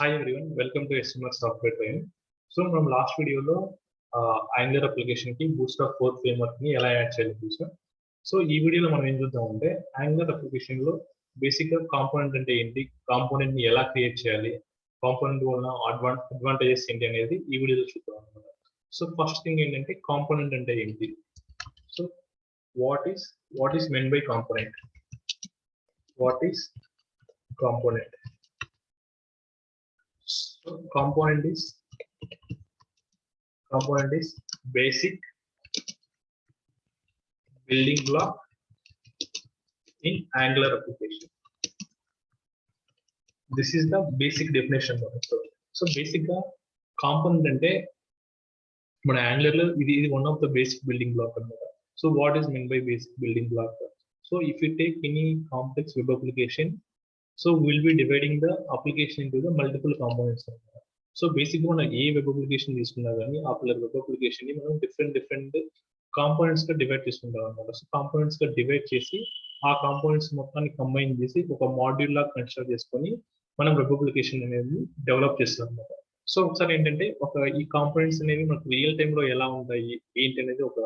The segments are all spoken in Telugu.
Hi everyone, welcome to SMR Software Training. So from last video lo Angular application ki Bootstrap 4 framework ni ela add cheyalo chusam. So ee video lo manam em chuddam ante Angular application lo basic ga component ante enti, component ni ela create cheyali, component valla advantages enti anedi ee video lo chuddam annamata. So first thing entante component ante enti. So what is meant by component? What is component? So component is basic building block in Angular application. This is the basic definition of it. So basic component ante mana Angular lo ఇది one of the basic building block annamata. So what is meant by basic building block? So if you take any complex web application, so we'll be dividing the application into the multiple components. So basically మనం ఏ వెబ్ అప్లికేషన్ తీసుకున్నా కానీ ఆ వెబ్ అప్లికేషన్ ని మనం డిఫరెంట్ కాంపోనెంట్స్ గా డివైడ్ చేసుకుంటాం అన్నమాట. సో కాంపోనెంట్స్ గా డివైడ్ చేసి ఆ కాంపోనెంట్స్ మొత్తాన్ని కంబైన్ చేసి ఒక మాడ్యూల్ లాగా కన్స్ట్రక్ట్ చేసుకొని మనం వెబ్ అప్లికేషన్ అనేది డెవలప్ చేస్తాం అన్నమాట. సో ఒకసారి ఏంటంటే ఈ కాంపోనెంట్స్ అనేవి మనకు రియల్ టైమ్ లో ఎలా ఉంటాయి ఏంటి అనేది ఒక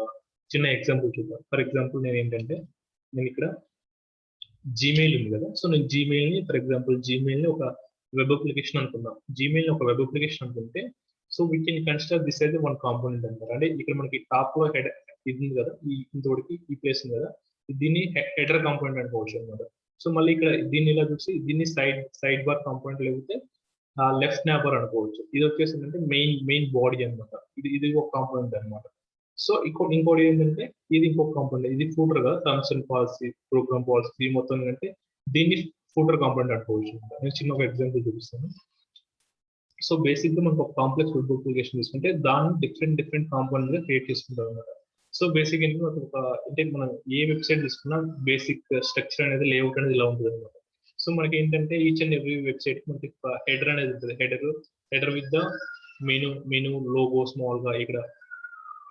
చిన్న ఎగ్జాంపుల్ చూద్దాం. ఫర్ ఎగ్జాంపుల్ నేను ఇక్కడ జీమెయిల్ ఉంది కదా. సో నేను జీమెయిల్ ని ఫర్ ఎగ్జాంపుల్ జీమెయిల్ ని ఒక వెబ్ అప్లికేషన్ అనుకుందాం. జీమెయిల్ ఒక వెబ్ అప్లికేషన్ అనుకుంటే so we can consider this అయితే వన్ కాంపోనెంట్ అంటారు. అంటే ఇక్కడ మనకి టాప్ లో హెడ్ ఇది ఉంది కదా, ఇంతవరకు ఈ ప్లేస్ ఉంది కదా, దీన్ని హెడర్ కాంపోనెంట్ అనుకోవచ్చు అనమాట. సో మళ్ళీ ఇక్కడ దీన్ని ఇలా చూసి దీన్ని సైడ్ బార్ కాంపోనెంట్ లేకపోతే లెఫ్ట్ నాబర్ అనుకోవచ్చు. ఇది వచ్చేసి ఏంటంటే మెయిన్ బాడీ అనమాట. ఇది ఒక కాంపోనెంట్ అనమాట. సో ఇంకోటి ఏంటంటే ఇది ఇంకొక కాంపోనెంట్, ఇది ఫూటర్ కదా, terms and policy, program policy మొత్తం ఏంటంటే దీన్ని ఫూటర్ కాంపోనెంట్ అనుకోవచ్చు. నేను చిన్న ఒక ఎగ్జాంపుల్ చూపిస్తాను. సో బేసిక్ గా మనకు ఒక కాంప్లెక్స్ వెబ్ అప్లికేషన్ తీసుకుంటే దాన్ని డిఫరెంట్ కాంపోనెంట్ గా క్రియేట్ చేసుకుంటాం అనమాట. సో బేసిక్ అంటే మనం ఏ వెబ్సైట్ తీసుకున్నా బేసిక్ స్ట్రక్చర్ అనేది లేఅవుట్ అనేది ఇలా ఉంటుంది అనమాట. సో మనకి ఏంటంటే ఈచ్ అండ్ ఎవ్రీ వెబ్సైట్ మనకి హెడర్ అనేది ఉంటుంది. Header with the menu logo small గా ఇక్కడ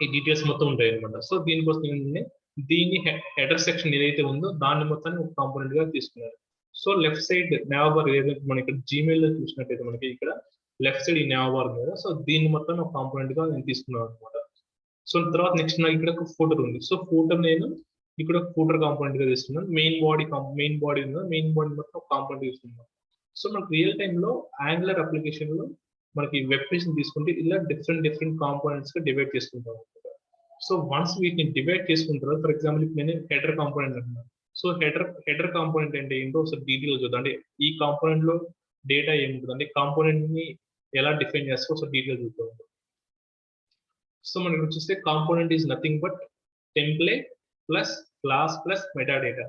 ఈ డీటెయిల్స్ మొత్తం ఉంటాయి అనమాట. సో దీనికోసం ఏంటంటే దీన్ని హెడర్ సెక్షన్ ఏదైతే ఉందో దాన్ని మొత్తాన్ని ఒక కాంపోనెంట్ గా తీసుకున్నారు. సో లెఫ్ట్ సైడ్ నావబార్ ఏదైతే మనం ఇక్కడ జీమెయిల్ లో చూసినట్టయితే మనకి ఇక్కడ లెఫ్ట్ సైడ్ ఈ నావబార్ ఉంది కదా. సో దీన్ని మొత్తం ఒక కాంపోనెంట్ గా నేను తీసుకున్నాను అనమాట. సో తర్వాత నెక్స్ట్ నాకు ఇక్కడ ఒక ఫోటర్ ఉంది. సో ఫోటర్ నేను ఇక్కడ ఫోటర్ కాంపోనెంట్ గా తీసుకున్నాను. మెయిన్ బాడీ ఉంది, మెయిన్ బాడీ మొత్తం కాంపోనెంట్ తీసుకున్నాను. సో మనకు రియల్ టైమ్ లో యాంగులర్ అప్లికేషన్ లో మనకి వెబ్ పేజ్ తీసుకుంటే ఇలా డిఫరెంట్ కాంపోనెంట్స్ గా డివైడ్ చేసుకుంటాం అనమాట. సో వన్స్ వీటిని డివైడ్ చేసుకున్న తర్వాత ఫర్ ఎగ్జాంపుల్ నేను హెడర్ కాంపోనెంట్ అంటున్నాను. సో హెడర్ కాంపోనెంట్ అంటే ఏంటో ఒకసారి డీటెయిల్ చూద్దాం. అంటే ఈ కాంపోనెంట్ లో డేటా ఏముంటుంది అంటే కాంపోనెంట్ ని ఎలా డిఫైన్ చేస్తే ఒకసారి డీటెయిల్ చూద్దాం. సో మనకి వచ్చేస్తే component is nothing but template plus class plus meta data.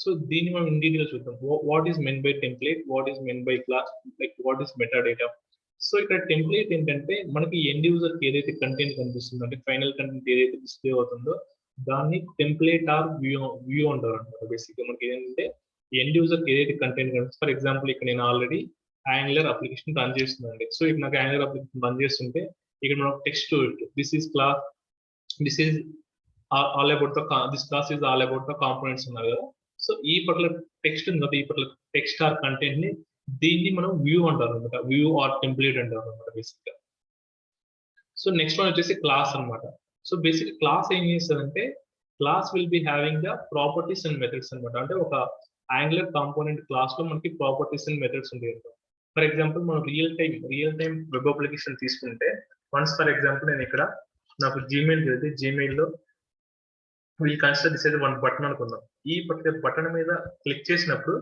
So దీన్ని మనం ఇన్ డీటెయిల్ చూద్దాం. What is men by template, what is men by class, like what is meta data. So ఇక్కడ టెంప్లేట్ ఏంటంటే మనకి ఎండ్ యూజర్ కి ఏదైతే కంటెంట్ కనిపిస్తుందో అంటే ఫైనల్ కంటెంట్ ఏదైతే డిస్ప్లే అవుతుందో దాన్ని టెంప్లేట్ ఆర్ వ్యూ అంటారు అనమాట. బేసిక్ గా మనకి ఏంటంటే ఎండ్ యూజర్ కి ఏదైతే కంటెంట్ కనిపిస్తుంది. ఫర్ ఎగ్జాంపుల్ ఇక్కడ నేను ఆల్రెడీ యాంగులర్ అప్లికేషన్ రన్ చేస్తున్నాను. సో ఇక్కడ నాకు యాంగులర్ అప్లికేషన్ రన్ చేస్తుంటే ఇక్కడ మనకు text this is class, this is all about the this class is all about the components ఉన్నారు కదా. సో ఈ పర్టికులర్ టెక్స్ట్ ఉంది కదా, ఈ పర్టికులర్ టెక్స్ట్ ఆర్ కంటెంట్ ని దీన్ని మనం వ్యూ అంటారు అనమాట. వ్యూ ఆర్ టెంప్లేట్ అంటారు అనమాట బేసిక్ గా. సో నెక్స్ట్ వన్ వచ్చేసి క్లాస్ అనమాట. సో బేసిక్ క్లాస్ ఏం చేస్తుందంటే class will be having the properties and methods అనమాట. అంటే ఒక యాంగులర్ కాంపోనెంట్ క్లాస్ లో మనకి ప్రాపర్టీస్ అండ్ మెథడ్స్ ఉంటాయి. ఫర్ ఎగ్జాంపుల్ మనం రియల్ టైం వెబ్ అప్లికేషన్ తీసుకుంటే వన్స్ ఫర్ ఎగ్జాంపుల్ నేను ఇక్కడ నాకు జీమెయిల్ చేస్తే జీమెయిల్ లో విల్ కన్సిడర్ దిస్ అయితే వన్ బటన్ అనుకుందాం. ఈ పర్టికులర్ బటన్ మీద క్లిక్ చేసినప్పుడు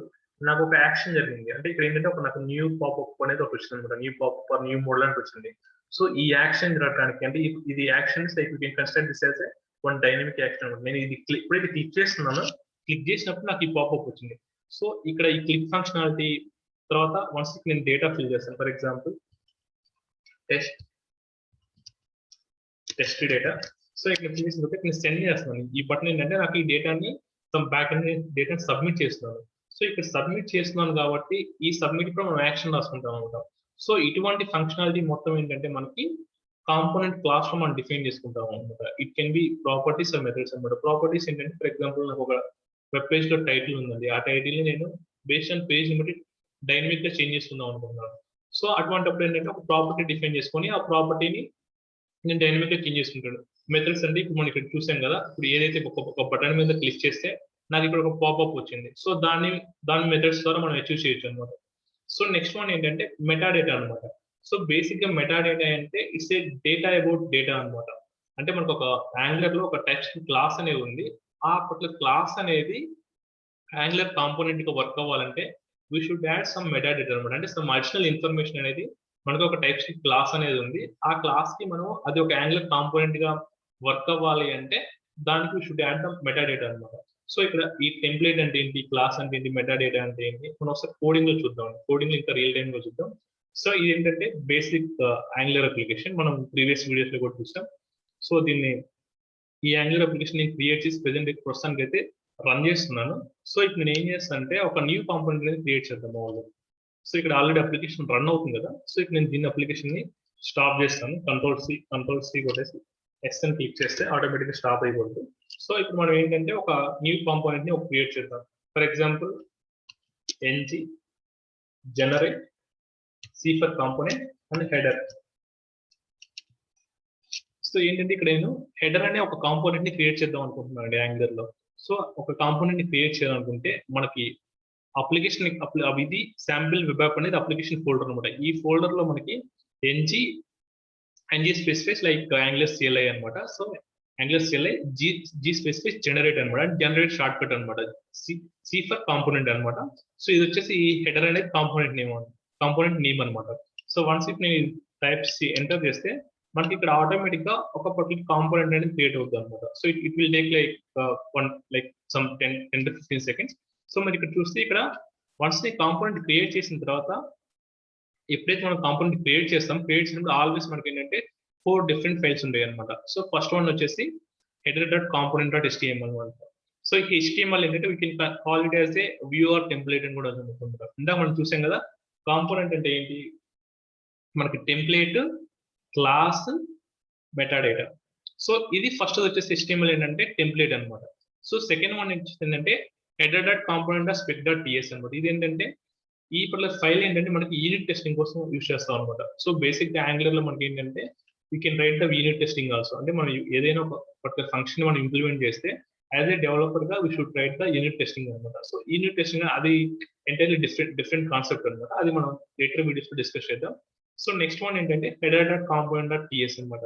నాకు ఒక యాక్షన్ జరిగింది. అంటే ఇక్కడ ఏంటంటే నాకు న్యూ పాపప్ అనేది ఒకటి వచ్చింది అనమాట. New popup or new modal అని వచ్చింది. సో ఈ యాక్షన్ జరగడానికి అంటే ఇది actions like you can consider this as one dynamic action అనమాట. నేను ఇప్పుడైతే క్లిక్ చేస్తున్నాను, క్లిక్ చేసినప్పుడు నాకు ఈ పాపప్ వచ్చింది. సో ఇక్కడ ఈ క్లిక్ ఫంక్షనాలిటీ తర్వాత వన్స్ నేను డేటా ఫిల్ చేస్తాను. For example test data. So ఇక్కడ చేసిన నేను సెండ్ చేస్తున్నాను. ఈ బటన్ ఏంటంటే నాకు ఈ డేటాని బ్యాక్ డేటాని సబ్మిట్ చేస్తున్నాను. సో ఇక్కడ సబ్మిట్ చేస్తున్నాను కాబట్టి ఈ సబ్మిట్ కూడా మనం యాక్షన్ రాసుకుంటాం అనమాట. సో ఇటువంటి ఫంక్షనాలిటీ మొత్తం ఏంటంటే మనకి కాంపోనెంట్ క్లాస్ లో మనం డిఫైన్ చేసుకుంటాం అనమాట. It can be properties or methods అనమాట. ప్రాపర్టీస్ ఏంటంటే ఫర్ ఎగ్జాంపుల్ నాకు ఒక వెబ్ పేజ్ లో టైటిల్ ఉందండి. ఆ టైటిల్ ని నేను బేస్డ్ ఆన్ పేజ్ ని బట్టి డైనమిక్ గా చేంజ్ చేసుకుందాం అనుకుంటున్నాను. సో అటువంటిప్పుడు ఏంటంటే ఒక ప్రాపర్టీ డిఫైన్ చేసుకొని ఆ ప్రాపర్టీని నేను డైనమిక్ గా చేంజ్ చేసుకుంటాను. మెథడ్స్ అంటే ఇప్పుడు మనం ఇక్కడ చూసాం కదా, ఇప్పుడు ఏదైతే ఒక బటన్ మీద క్లిక్ చేస్తే నాకు ఇక్కడ ఒక పాపప్ వచ్చింది. సో దాని మెథడ్స్ ద్వారా మనం అచీవ్ చేయొచ్చు అనమాట. సో నెక్స్ట్ వన్ ఏంటంటే మెటాడేటా అనమాట. సో బేసిక్ గా మెటాడేటా అంటే it's a data about data అనమాట. అంటే మనకు ఒక యాంగులర్ లో ఒక టెక్స్ట్ క్లాస్ అనేది ఉంది. ఆ పర్టికులర్ క్లాస్ అనేది యాంగులర్ కాంపోనెంట్ గా వర్క్ అవ్వాలంటే we should add some metadata అనమాట. అంటే సమ్ అడిషనల్ ఇన్ఫర్మేషన్ అనేది మనకు ఒక టైప్ క్లాస్ అనేది ఉంది. ఆ క్లాస్ కి మనం అది ఒక యాంగులర్ కాంపోనెంట్ గా వర్క్ అవ్వాలి అంటే దానికి షుడ్ యాడ్ ద మెటాడేటా అనమాట. సో ఇక్కడ ఈ టెంప్లేట్ అంటే ఏంటి, క్లాస్ అంటే ఏంటి, మెటాడేటా అంటే ఏంటి, మనం ఒకసారి కోడింగ్ లో చూద్దాం. కోడింగ్ లో ఇంకా రియల్ టైమ్ లో చూద్దాం. సో ఇది ఏంటంటే బేసిక్ యాంగులర్ అప్లికేషన్, మనం ప్రీవియస్ వీడియోస్ లో కూడా చూసాం. సో దీన్ని ఈ యాంగులర్ అప్లికేషన్ నేను క్రియేట్ చేసి ప్రెసెంట్ ప్రస్తుతానికి అయితే రన్ చేస్తున్నాను. సో ఇప్పుడు నేను ఏం చేస్తాను అంటే ఒక న్యూ కాంపోనెంట్ అనేది క్రియేట్ చేద్దాం వాళ్ళు. సో ఇక్కడ ఆల్రెడీ అప్లికేషన్ రన్ అవుతుంది కదా, సో ఇక్కడ నేను దీని అప్లికేషన్ ని స్టాప్ చేస్తాను. కంట్రోల్ సి కొట్టేసి ఎస్ అని క్లిక్ చేస్తే ఆటోమేటిక్ గా స్టాప్ అయిపోతుంది. సో ఇప్పుడు మనం ఏంటంటే ఒక న్యూ కాంపోనెంట్ ని ఒక క్రియేట్ చేద్దాం. For example ng generate C for component and header. So ఏంటంటే ఇక్కడ నేను హెడర్ అనే ఒక కాంపోనెంట్ ని క్రియేట్ చేద్దాం అనుకుంటున్నాను యాంగులర్ లో. సో ఒక కాంపోనెంట్ ని క్రియేట్ చేయాలనుకుంటే మనకి అప్లికేషన్ ఇది శాంపిల్ వెబ్ యాప్ అనేది అప్లికేషన్ ఫోల్డర్ అనమాట. ఈ ఫోల్డర్ లో మనకి ng specifies like Angular CLI అనమాట. So Angular CLI G specifies generate అనమాట. జనరేట్ షార్ట్ కట్ అనమాట. సి ఫర్ కాంపోనెంట్ అనమాట. సో ఇది వచ్చేసి ఈ హెడర్ అనేది కాంపోనెంట్ నేమ్ అనమాట. సో వన్స్ ఇఫ్ నేను టైప్ సి ఎంటర్ చేస్తే మనకి ఇక్కడ ఆటోమేటిక్ గా ఒక పర్టికులర్ కాంపోనెంట్ అనేది క్రియేట్ అవుతుంది అనమాట. So it will take like some 10 to 15 seconds. So మరి ఇక్కడ చూస్తే ఇక్కడ వన్స్ ని కాంపోనెంట్ క్రియేట్ చేసిన తర్వాత ఎప్పుడైతే మనం కాంపోనెంట్ క్రియేట్ చేసినప్పుడు ఆల్వేస్ మనకి ఏంటంటే 4 డిఫరెంట్ ఫైల్స్ ఉంటాయి అనమాట. సో ఫస్ట్ వన్ వచ్చేసి header.component.html అనమాట. సో ఈ HTML ఏంటంటే we can call it as a view or template అని కూడా అనుకుంటారు. ఇందాక మనం చూసాం కదా, కాంపోనెంట్ అంటే ఏంటి, మనకి టెంప్లేట్, క్లాస్, మెటాడేటా. సో ఇది ఫస్ట్ వచ్చేసి HTML ఏంటంటే టెంప్లేట్ అనమాట. సో సెకండ్ వన్ ఏంటంటే header.component.spec.ts అనమాట. ఇది ఏంటంటే ఈ పర్టికులర్ ఫైల్ ఏంటంటే మనకి యూనిట్ టెస్టింగ్ కోసం యూజ్ చేస్తాం అనమాట. సో బేసిక్ గా యాంగులర్ లో మనకి ఏంటంటే you can write the unit testing also. అంటే మనం ఏదైనా ఒక పర్టికులర్ ఫంక్షన్ మనం ఇంప్లిమెంట్ చేస్తే యాజ్ ఏ డెవలపర్ గా we should write the unit testing అనమాట. సో యూనిట్ టెస్టింగ్ అది ఎంటైర్లీ డిఫరెంట్ కాన్సెప్ట్ అనమాట. అది మనం లేటర్ వీడియోస్ లో డిస్కస్ చేద్దాం. సో నెక్స్ట్ వన్ ఏంటంటే header.component.ts అనమాట.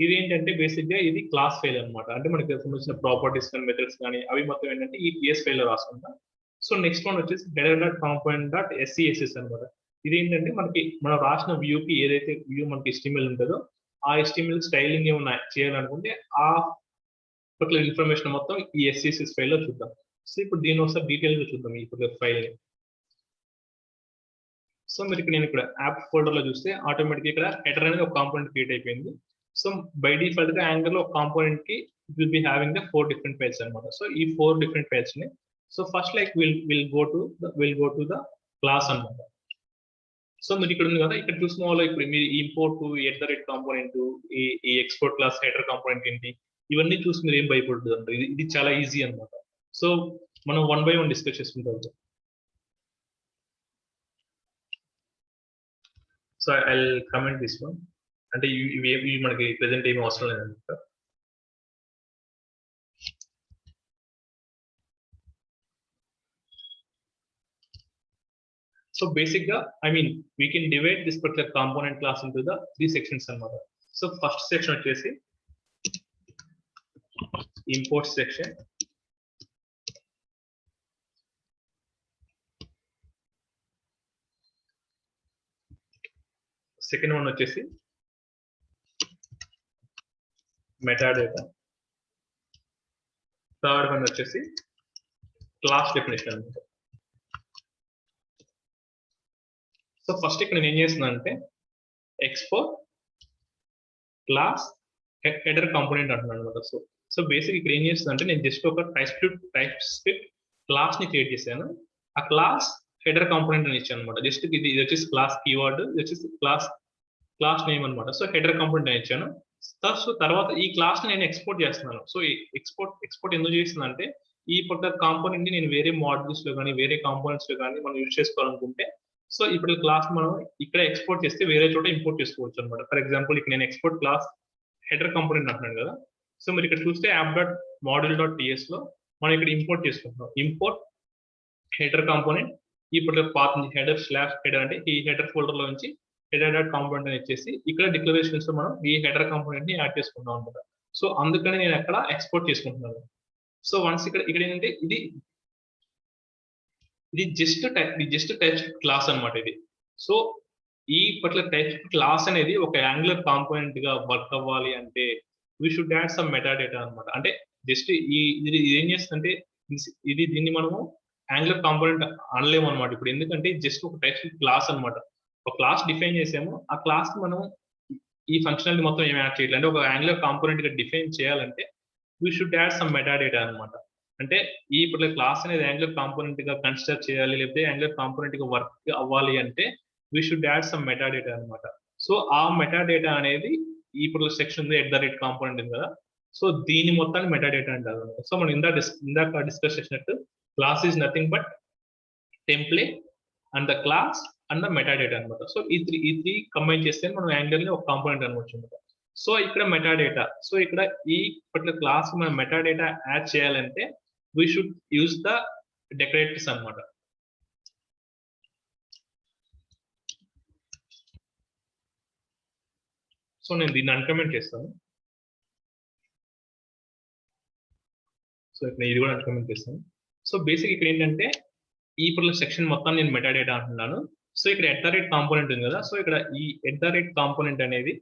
ఇది ఏంటంటే బేసిక్ గా ఇది క్లాస్ ఫైల్ అనమాట. అంటే మనకి సంబంధించిన ప్రాపర్టీస్ కానీ మెథడ్స్ కానీ అవి మొత్తం ఏంటంటే ఈ TS ఫైల్ లో రాసుకుంటాం. సో నెక్స్ట్ వన్ వచ్చేసి header.component.scss అనమాట. ఇది ఏంటంటే మనం రాసిన వ్యూ కి ఏదైతే వ్యూ మనకి HTML ఉంటుందో ఆ HTML స్టైలింగ్ ఏమన్నా చేయాలనుకుంటే ఆ పర్టికులర్ ఇన్ఫర్మేషన్ మొత్తం ఈ SCSS ఫైల్ లో చూద్దాం. సో ఇప్పుడు దీని ఒకసారి డీటెయిల్ గా చూద్దాం ఈ పర్టికులర్ ఫైల్ ని. సో మీరు ఇక్కడ నేను ఇక్కడ యాప్ ఫోల్డర్ లో చూస్తే ఆటోమేటిక్ ఇక్కడ హెడర్ అనేది ఒక కాంపోనెంట్ క్రియేట్ అయిపోయింది. సో బై డిఫాల్ట్ గా యాంగర్ లో ఒక కాంపోనెంట్ కి it will be having the 4 different files అనమాట. సో ఈ 4 డిఫరెంట్ ఫైల్స్ ని so first like will go to the class అనమాట. సో మీరు ఇక్కడ ఉంది కదా, ఇక్కడ చూసిన వాళ్ళు ఇప్పుడు మీరు ఇంపోర్ట్ @కాంపోనెంట్, ఈ ఎక్స్పోర్ట్ క్లాస్ హెడర్ కాంపోనెంట్ ఏంటి, ఇవన్నీ చూసి మీరు ఏం భయపడుతుంది అంటారు. ఇది చాలా ఈజీ అనమాట. సో మనం 1 by 1 డిస్కస్ చేసుకుంటాం. So I comment this one. అంటే ఇవి మనకి ప్రెసెంట్ ఏమీ అవసరం లేదన్నమాట. సో బేసిక్ గా we can divide this particular component class into the 3 sections అన్నమాట. సో ఫస్ట్ సెక్షన్ వచ్చేసి import section, సెకండ్ వన్ వచ్చేసి మెటాడేటా, థర్డ్ వన్ వచ్చేసి క్లాస్ డెఫినేషన్ అనమాట. సో ఫస్ట్ ఇక్కడ నేను ఏం చేస్తున్నాను అంటే ఎక్స్పోర్ట్ క్లాస్ హెడర్ కాంపోనెంట్ అంటున్నాను అనమాట. సో బేసిక్ ఇక్కడ ఏం చేస్తుంది అంటే నేను జస్ట్ ఒక టైప్ స్క్రిప్ట్ క్లాస్ ని క్రియేట్ చేశాను. ఆ క్లాస్ హెడర్ కాంపోనెంట్ అని ఇచ్చాను అనమాట. జస్ట్ ఇది వచ్చేసి క్లాస్ కీవర్డ్, ఇది వచ్చేసి క్లాస్ నేమ్ అనమాట. సో హెడర్ కాంపోనెంట్ అని ఇచ్చాను. సో తర్వాత ఈ క్లాస్ ని నేను ఎక్స్పోర్ట్ చేస్తున్నాను. సో ఎక్స్పోర్ట్ ఎందుకు చేస్తుంది అంటే ఈ పర్టికులర్ కాంపోనెంట్ ని నేను వేరే మాడ్యూల్స్ లో కానీ వేరే కాంపోనెంట్స్ లో కానీ మనం యూజ్ చేసుకోవాలనుకుంటే సో ఇప్పుడు క్లాస్ మనం ఇక్కడ ఎక్స్పోర్ట్ చేస్తే వేరే చోట ఇంపోర్ట్ చేసుకోవచ్చు అనమాట. ఫర్ ఎగ్జాంపుల్ ఇక్కడ నేను ఎక్స్పోర్ట్ క్లాస్ హెడర్ కాంపోనెంట్ అంటున్నాను కదా. సో మీరు ఇక్కడ చూస్తే app dot module dot TS లో మనం ఇక్కడ ఇంపోర్ట్ చేసుకుంటున్నాం. ఇంపోర్ట్ హెడర్ కాంపోనెంట్, ఇప్పుడు పాత్ హెడర్ స్లాష్ హెడర్ అంటే ఈ హెడర్ ఫోల్డర్ లో నుంచి హెడర్ డాట్ కాంపోనెంట్ అని ఇచ్చేసి ఇక్కడ డిక్లరేషన్స్ లో మనం ఈ హెడర్ కాంపోనెంట్ ని యాడ్ చేసుకుంటాం అనమాట. సో అందుకని నేను అక్కడ ఎక్స్పోర్ట్ చేసుకుంటున్నాను. సో వన్స్ ఇక్కడ ఏంటంటే ఇది జస్ట్ టైప్ క్లాస్ అనమాట ఇది. సో ఈ పర్టికులర్ టైప్ క్లాస్ అనేది ఒక యాంగులర్ కాంపోనెంట్ గా వర్క్ అవ్వాలి అంటే we should add some meta data అనమాట. అంటే జస్ట్ ఇది ఏం చేస్తుందంటే దీన్ని మనము యాంగులర్ కాంపోనెంట్ అనలేము అనమాట ఇప్పుడు. ఎందుకంటే జస్ట్ ఒక టైప్ క్లాస్ అనమాట. ఒక క్లాస్ డిఫైన్ చేసాము, ఆ క్లాస్ మనం ఈ ఫంక్షనాలిటీ మొత్తం ఏం యాడ్ చేయాలి అంటే ఒక యాంగులర్ కాంపోనెంట్ గా డిఫైన్ చేయాలంటే we should add some meta data అనమాట. అంటే ఈ ఇప్పుడు క్లాస్ అనేది యాంగులర్ కాంపోనెంట్ గా కన్సిడర్ చేయాలి, లేకపోతే యాంగులర్ కాంపోనెంట్ గా వర్క్ అవ్వాలి అంటే we should add some meta data అనమాట. సో ఆ మెటా డేటా అనేది ఇప్పుడు సెక్షన్ ఉంది @ కాంపోనెంట్ ఉంది కదా. సో దీని మొత్తాన్ని మెటా డేటా అంటారు. సో మనం ఇందాక డిస్కస్ చేసినట్టు class is nothing but template and the class and the meta data అనమాట. సో ఈ త్రీ కంబైన్ చేస్తే మనం యాంగులర్ ని ఒక కాంపోనెంట్ అనుకోవచ్చు అనమాట. సో ఇక్కడ మెటా డేటా, సో ఇక్కడ ఈ పర్టికులర్ క్లాస్ మనం మెటా డేటా యాడ్ చేయాలంటే we should use the decorators అనమాట. సో నేను దీన్ని అన్కమెంట్ చేస్తాను. సో ఇక్కడ ఇది కూడా అన్కమెంట్ చేస్తాను. సో బేసిక్ ఇక్కడ ఏంటంటే ఈ పర్టికులర్ సెక్షన్ మొత్తం నేను మెటా డేటా అంటున్నాను. సో ఇక్కడ @ కాంపోనెంట్ ఉంది కదా. సో ఇక్కడ ఈ @ కాంపోనెంట్ అనేది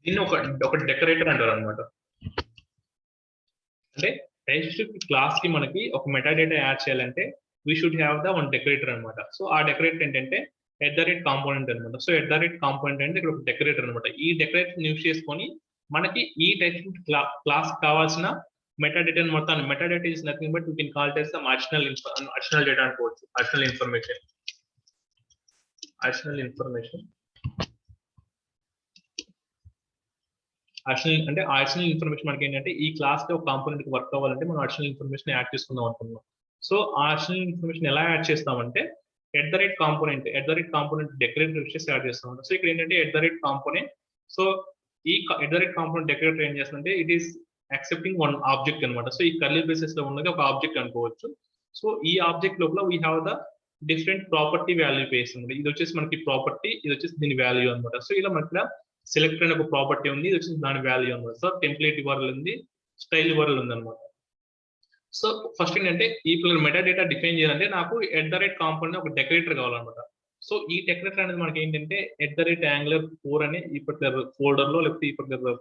దీన్ని ఒక డెకరేటర్ అంటారు అనమాట. అంటే టైప్స్క్రిప్ట్ క్లాస్ కి మనకి ఒక మెటా డేటా యాడ్ చేయాలంటే we should have the one decorator అనమాట. సో ఆ డెకరేటర్ ఏంటంటే @ కాంపోనెంట్ అనమాట. సో @ కాంపోనెంట్ అంటే ఇక్కడ ఒక డెకరేటర్ అనమాట. ఈ డెకరేటర్ యూజ్ చేసుకొని మనకి ఈ టైప్స్క్రిప్ట్ క్లాస్ కావాల్సిన మెటా డేటా మొత్తాన్ని, metadata is nothing but you can call it as some additional data అనుకోవచ్చు. అడిషనల్ ఇన్ఫర్మేషన్ అంటే అడిషనల్ ఇన్ఫర్మేషన్ మనకి ఏంటంటే ఈ క్లాస్ లో ఒక కాంపోనెంట్ కి వర్క్ అవ్వాలంటే మనం అడిషనల్ ఇన్ఫర్మేషన్ యాడ్ చేసుకుందాం అనుకుంటున్నాం. సో ఆ అడిషనల్ ఇన్ఫర్మేషన్ ఎలా యాడ్ చేస్తామంటే @ కాంపోనెంట్ డెకరేటర్ వచ్చేసి యాడ్ చేస్తాం. సో ఇక్కడ ఏంటంటే @ కాంపోనెంట్, సో ఈ @ కాంపోనెంట్ డెకరేటర్ ఏం చేస్తుందంటే it is accepting one object అనమాట. సో ఈ కర్లీ బ్రేసెస్ లో ఉన్నది ఒక ఆబ్జెక్ట్ అనుకోవచ్చు. సో ఈ ఆబ్జెక్ట్ లోపల we have the different property value pairs ఉంది. ఇది వచ్చేసి మనకి ప్రాపర్టీ, ఇది వచ్చేసి దీని వాల్యూ అనమాట. సో ఇలా మనకి సెలెక్ట్ అనే ఒక ప్రాపర్టీ ఉంది, ఇది వచ్చేసి దాని వాల్యూ అనమాట. సో టెంప్లేట్ URL ఉంది, స్టైల్ URL ఉంది అనమాట. సో ఫస్ట్ ఏంటంటే ఈ మెటా డేటా డిఫైన్ చేయాలంటే నాకు @ కాంపోనెంట్ ఒక డెకరేటర్ కావాలన్నమాట. సో ఈ డెకరేటర్ అనేది మనకి ఏంటంటే @angular4 అనే ఈ పర్టికులర్ ఫోల్డర్ లో లేకపోతే ఈ పర్టికులర్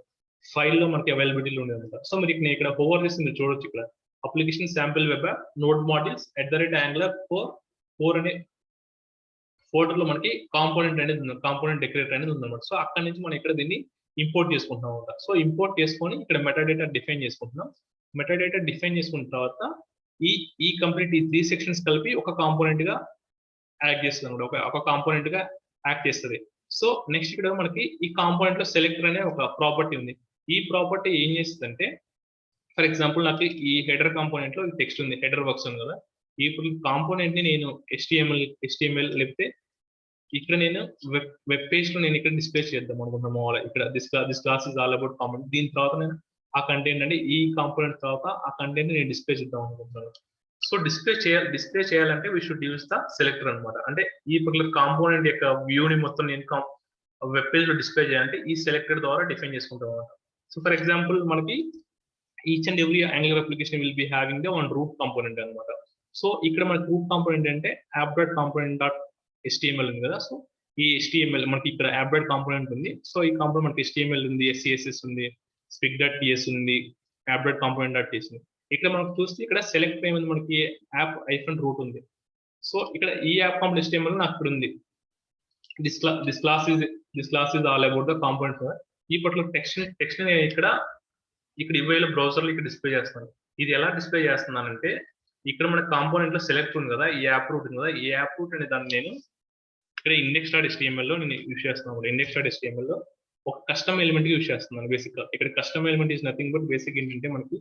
ఫైల్ లో మనకి అవైలబిలిటీలో ఉంది అనమాట. సో మీరు ఇక్కడ హోవర్ చేసి మీరు చూడొచ్చు, ఇక్కడ application sample web node modules @angular4 అనే ఫోల్డర్ లో మనకి కాంపోనెంట్ అనేది ఉంది, కాంపోనెంట్ డెకరేటర్ అనేది ఉందన్నమాట. సో అక్కడ నుంచి మనం ఇక్కడ దీన్ని ఇంపోర్ట్ చేసుకుంటున్నాం అనమాట. సో ఇంపోర్ట్ చేసుకొని ఇక్కడ మెటా డేటా డిఫైన్ చేసుకుంటున్నాం. మెటా డేటా డిఫైన్ చేసుకున్న తర్వాత ఈ కంప్లీట్ ఈ 3 సెక్షన్స్ కలిపి ఒక కాంపోనెంట్ గా యాడ్ చేస్తుంది అనమాట. ఒక కాంపోనెంట్ గా యాక్ట్ చేస్తుంది. సో నెక్స్ట్ ఇక్కడ మనకి ఈ కాంపోనెంట్ లో సెలెక్టర్ అనే ఒక ప్రాపర్టీ ఉంది. ఈ ప్రాపర్టీ ఏం చేస్తుందంటే ఫర్ ఎగ్జాంపుల్ నాకు ఈ హెడర్ కాంపోనెంట్ లో టెక్స్ట్ ఉంది, హెడర్ వర్క్స్ ఉంది కదా. ఇప్పుడు కాంపోనెంట్ ని నేను HTML లేకపోతే ఇక్కడ నేను వెబ్ పేజ్ లో నేను ఇక్కడ డిస్ప్లే చేద్దాం అనుకుంటున్నాము. ఇక్కడ this class is all about component. దీని తర్వాత నేను ఆ కంటెంట్ అంటే ఈ కాంపోనెంట్ తర్వాత ఆ కంటెంట్ నేను డిస్ప్లే చేద్దాం అనుకుంటున్నాను. సో డిస్ప్లే చేయాలంటే we should use the selector అనమాట. అంటే ఈ పర్టికులర్ కాంపోనెంట్ యొక్క వ్యూని మొత్తం నేను వెబ్ పేజ్ లో డిస్ప్లే చేయాలంటే ఈ సెలెక్టర్ ద్వారా డిఫైన్ చేసుకుంటాం అనమాట. సో ఫర్ ఎగ్జాంపుల్ మనకి each and every angular application will be having the one root component అనమాట. సో ఇక్కడ మనకి రూట్ కాంపోనెంట్ అంటే app.component.html ఉంది కదా. సో ఈ HTML మనకి ఇక్కడ app.component ఉంది. సో ఈ కాంపోనెంట్ మనకి HTML ఉంది, CSS ఉంది, Spig.ts ఉంది, app.component.ts ఉంది. ఇక్కడ మనకు చూస్తే ఇక్కడ సెలెక్ట్ ఏమైంది మనకి app-root ఉంది. సో ఇక్కడ ఈ యాప్ కాంపోనెంట్ HTML నాకు ఇక్కడ ఉంది. This class is all about the component. ఈ పర్టికులర్ టెక్స్ట్ ఇక్కడ ఇవేళ బ్రౌజర్ లో ఇక్కడ డిస్ప్లే చేస్తాను. ఇది ఎలా డిస్ప్లే చేస్తున్నానంటే ఇక్కడ మన కాంపోనెంట్ లో సెలెక్ట్ ఉంది కదా, ఈ యాప్ రూట్ ఉంది కదా, ఈ యాప్ రూట్ అనే దాన్ని నేను ఇక్కడ index.html లో నేను యూజ్ చేస్తున్నాను. index.html లో ఒక కస్టమ్ ఎలిమెంట్ యూజ్ చేస్తున్నాను బేసిక్ గా. ఇక్కడ custom element is nothing but basic ఏంటంటే మనకి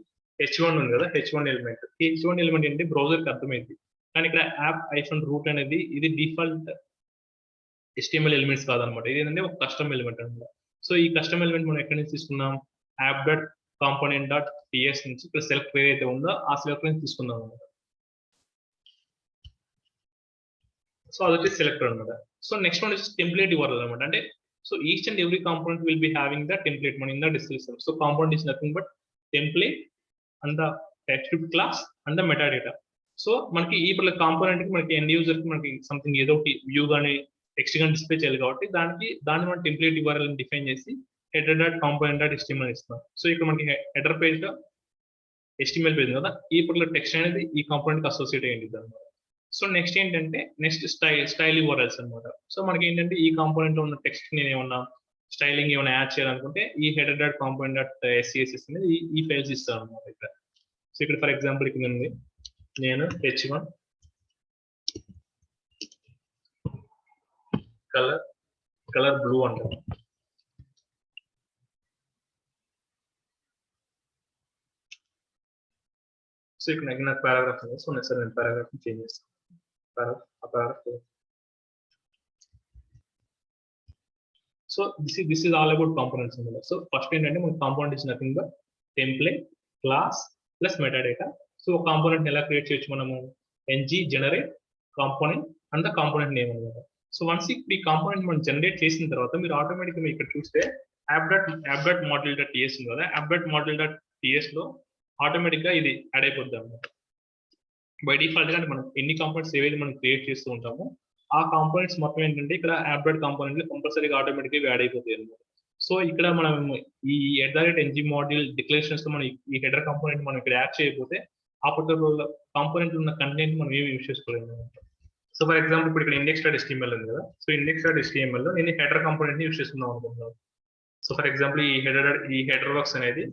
H1 ఉంది కదా, H1 ఎలిమెంట్. H1 ఎలిమెంట్ ఏంటి బ్రౌజర్ కి అర్థమైంది, కానీ ఇక్కడ యాప్ ఐఫన్ రూట్ అనేది ఇది డిఫాల్ట్ HTML ఎలిమెంట్స్ కాదనమాట. ఇది ఏంటంటే ఒక కస్టమ్ ఎలిమెంట్ అనమాట. సో ఈ కస్టమ్ ఎలిమెంట్ మనం ఎక్కడి నుంచి తీసుకున్నాం, app dot component dot TS నుంచి ఇక్కడ సెలెక్ట్ ఏదైతే ఉందో ఆ సెలెక్ట్ నుంచి తీసుకుందాం అనమాట. సో అది వచ్చి సెలెక్టర్ అనమాట. సో నెక్స్ట్ వన్ వచ్చి టెంప్లేట్ URL అనమాట. అంటే so each and every component will be having the template మనం in the description. So component is nothing but template and the TypeScript class and the metadata. So మనకి ఈ కాంపోనెంట్ కి మనకి ఎండ్ యూజర్ కి మనకి సంథింగ్ ఏదో ఒకటి వ్యూ కానీ టెక్స్ట్ కానీ డిస్ప్లే చేయాలి కాబట్టి దాన్ని మనం టెంప్లేట్ URL డిఫైన్ చేసి header dot component dot HTML ఇస్తాం. సో ఇక్కడ మనకి హెడర్ పేజ్ గా HTML పేజ్ కదా, ఈ పర్టికులర్ టెక్స్ట్ అనేది ఈ కాంపోనెంట్ కి అసోసియేట్ అయ్యింది అనమాట. సో నెక్స్ట్ ఏంటంటే నెక్స్ట్ స్టైల్ URLs అనమాట. సో మనకి ఏంటంటే ఈ కాంపోనెంట్ లో ఉన్న టెక్స్ట్ నేను ఏమన్నా స్టైలింగ్ ఏమైనా యాడ్ చేయాలనుకుంటే ఈ header dot component dot SCSS అనేది ఈ ఫైల్స్ ఇస్తాను అనమాట ఇక్కడ. సో ఇక్కడ ఫర్ ఎగ్జాంపుల్ ఇక్కడ ఉంది, నేను H1 కలర్ బ్లూ అంటాను. సో ఇక్కడ నాకు పారాగ్రాఫ్ ఉంది. సో నేను పారాగ్రాఫ్ చేంజ్ చేస్తాను. So this is all about components అనమాట. సో ఫస్ట్ ఏంటంటే మన component is nothing but template class plus metadata. So component ఎలా క్రియేట్ చేయొచ్చు మనము, ng generate component and the component name అనమాట. సో వన్స్ ఈ కాంపోనెంట్ మనం జనరేట్ చేసిన తర్వాత మీరు ఆటోమేటిక్గా ఇక్కడ చూస్తే app dot model dot TS ఉంది కదా, app dot model dot TS లో ఆటోమేటిక్ గా ఇది యాడ్ అయిపోద్ది అనమాట. బై డిఫాల్ట్ గా మనం ఎన్ని కాంపోనెంట్స్ ఏవైతే మనం క్రియేట్ చేస్తూ ఉంటామో ఆ కాంపోనెంట్స్ మొత్తం ఏంటంటే ఇక్కడ యాప్ డాట్ కాంపోనెంట్ లో కంపల్సరీగా ఆటోమేటిక్ గా యాడ్ అయిపోతాయి అనమాట. సో ఇక్కడ మనం ఈ ng మోడ్యూల్ డిక్లరేషన్స్ లో మనం ఈ హెడర్ కాంపోనెంట్ మనం ఇక్కడ యాడ్ చేయకపోతే ఆ పర్టికులర్ కాంపోనెంట్ ఉన్న కంటెంట్ మనం ఏమి యూజ్ చేసుకోలేము అనమాట. సో ఫర్ ఎగ్జాంపుల్ ఇప్పుడు ఇక్కడ ఇండెక్స్ డాట్ HTML ఉంది కదా, సో ఇండెక్స్ డాట్ HTML లో నేను హెడర్ కాంపోనెంట్ ని యూజ్ చేసుకుందాం అనుకుంటున్నాను. సో ఫర్ ఎగ్జాంపుల్ ఈ హెడర్ వర్క్స్ అనేది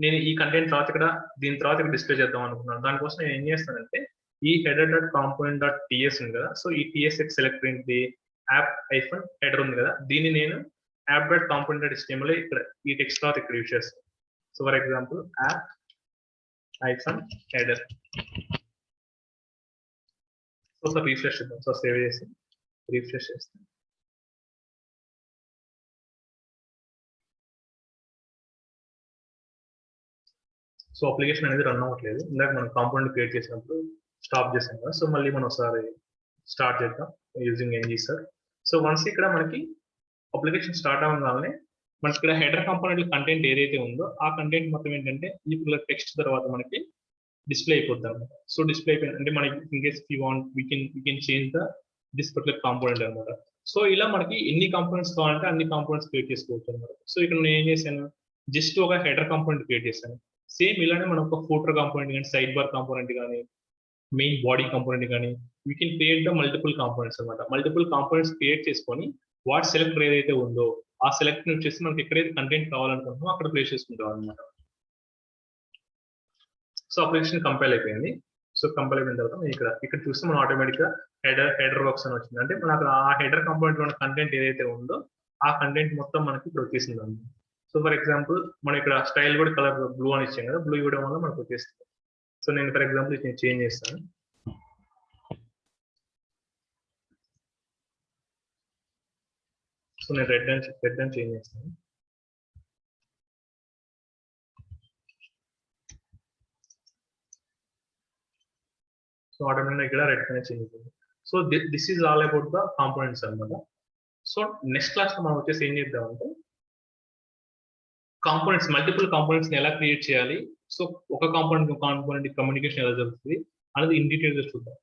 నేను ఈ కంటెంట్ తర్వాత ఇక్కడ దీని తర్వాత ఇక్కడ డిస్ప్లే చేద్దాం అనుకున్నాను. దానికోసం నేను ఏం చేస్తానంటే ఈ header dot component dot TS ఉంది కదా, సో ఈ టిఎస్ సెలెక్ట్ ఏంటి యాప్ ఐఫన్ హెడర్ ఉంది కదా, దీన్ని నేను app dot component dot HTML ఇక్కడ ఈ టెక్స్ట్ తర్వాత ఇక్కడ యూజ్ చేస్తాను. So for example app hyphen header. So refresh చేద్దాం. సో సేవ్ చేసి రీఫ్రెష్ చేస్తాం. సో అప్లికేషన్ అనేది రన్ అవ్వట్లేదు, ఇందాక మనం కాంపోనెంట్ క్రియేట్ చేసినప్పుడు స్టాప్ చేసాం కదా. సో మళ్ళీ మనం ఒకసారి స్టార్ట్ చేద్దాం using ng sir. So once ఇక్కడ మనకి అప్లికేషన్ స్టార్ట్ అవ్వగానే మనకి ఇక్కడ హెడర్ కాంపోనెంట్ కంటెంట్ ఏదైతే ఉందో ఆ కంటెంట్ మొత్తం ఏంటంటే ఈ టెక్స్ట్ తర్వాత మనకి డిస్ప్లే అయిపోద్ది అనమాట. సో డిస్ప్లే అయిపోయింది అంటే మనకి in case you want we can change this particular component అనమాట. సో ఇలా మనకి ఎన్ని కాంపోనెంట్స్ కావాలంటే అన్ని కాంపోనెంట్స్ క్రియేట్ చేసుకోవచ్చు అనమాట. సో ఇక్కడ నేను ఏం చేశాను, జస్ట్ ఒక హెడర్ కాంపోనెంట్ క్రియేట్ చేశాను. సేమ్ ఇలానే మనం ఒక ఫోటో కాంపోనెంట్ కానీ సైడ్ బార్ కాంపోనెంట్ కానీ మెయిన్ బాడీ కాంపోనెంట్ కానీ we can create the multiple components అనమాట. మల్టిపుల్ కాంపోనెంట్స్ క్రియేట్ చేసుకొని వాట్ సెలెక్టర్ ఏదైతే ఉందో ఆ సెలెక్ట్ వచ్చేసి మనకి ఎక్కడైతే కంటెంట్ కావాలనుకుంటున్నామో అక్కడ ప్లేస్ చేసుకుంటాం అనమాట. సో అప్లికేషన్ కంపైల్ అయిపోయింది. సో కంపైల్ అయిపోయిన తర్వాత ఇక్కడ చూస్తే మనం ఆటోమేటిక్ గా హెడర్ వర్క్స్ అని వచ్చింది. అంటే మనకు ఆ హెడర్ కాంపోనెంట్ లో ఉన్న కంటెంట్ ఏదైతే ఉందో ఆ కంటెంట్ మొత్తం మనకి ఇప్పుడు వచ్చేసింది అనమాట. సో ఫర్ ఎగ్జాంపుల్ మనం ఇక్కడ స్టైల్ కూడా కలర్ బ్లూ అని ఇచ్చాం కదా, బ్లూ ఇవ్వడం వల్ల మనకు వచ్చేస్తుంది. సో నేను ఫర్ ఎగ్జాంపుల్ నేను చేంజ్ చేస్తాను. సో నేను రెడ్ అని చేంజ్ చేస్తాను. సో ఆటోమేటిక్ ఇక్కడ రెడ్ కనే చేంజ్ అవుతుంది. So this is all about the components అనమాట. సో నెక్స్ట్ క్లాస్ లో మనం వచ్చేసి ఏం చేద్దామంటే కాంపోనెంట్స్ మల్టిపుల్ కాంపోనెంట్స్ ని ఎలా క్రియేట్ చేయాలి, సో ఒక కాంపోనెంట్ కమ్యూనికేషన్ ఎలా జరుగుతుంది అనేది ఇన్ డీటెయిల్ గా చూద్దాం.